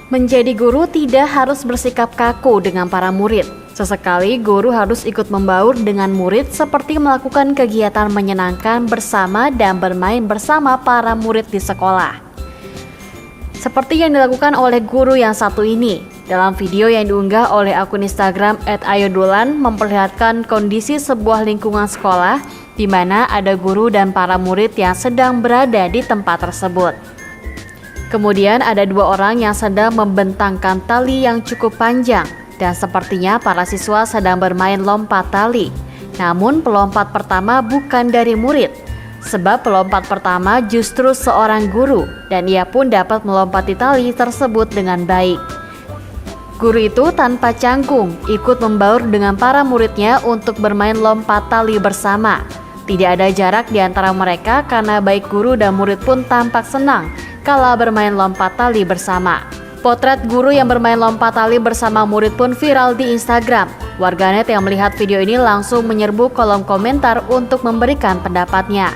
Menjadi guru tidak harus bersikap kaku dengan para murid. Sesekali guru harus ikut membaur dengan murid seperti melakukan kegiatan menyenangkan bersama dan bermain bersama para murid di sekolah. Seperti yang dilakukan oleh guru yang satu ini. Dalam video yang diunggah oleh akun Instagram @ayodolan memperlihatkan kondisi sebuah lingkungan sekolah di mana ada guru dan para murid yang sedang berada di tempat tersebut. Kemudian ada dua orang yang sedang membentangkan tali yang cukup panjang dan sepertinya para siswa sedang bermain lompat tali. Namun pelompat pertama bukan dari murid, sebab pelompat pertama justru seorang guru dan ia pun dapat melompati tali tersebut dengan baik. Guru itu tanpa canggung ikut membaur dengan para muridnya untuk bermain lompat tali bersama. Tidak ada jarak di antara mereka karena baik guru dan murid pun tampak senang kala bermain lompat tali bersama. Potret guru yang bermain lompat tali bersama murid pun viral di Instagram. Warganet yang melihat video ini langsung menyerbu kolom komentar untuk memberikan pendapatnya.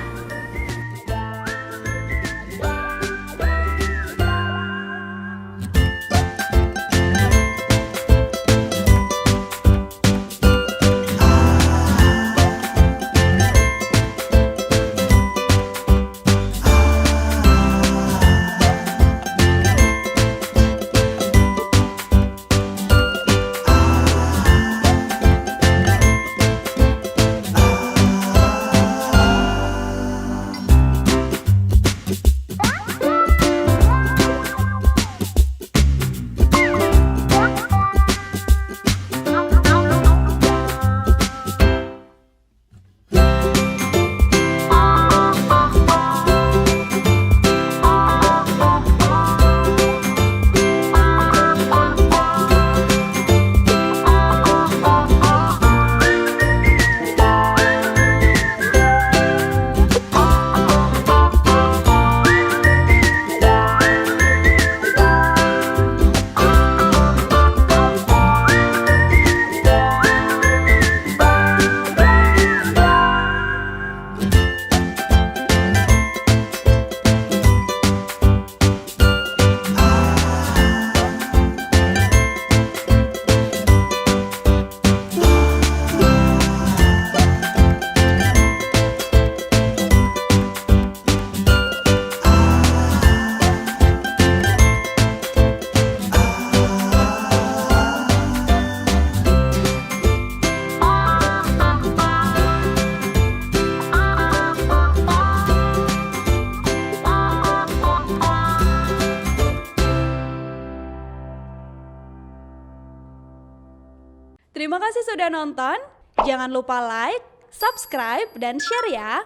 Terima kasih sudah nonton. Jangan lupa like, subscribe, dan share ya.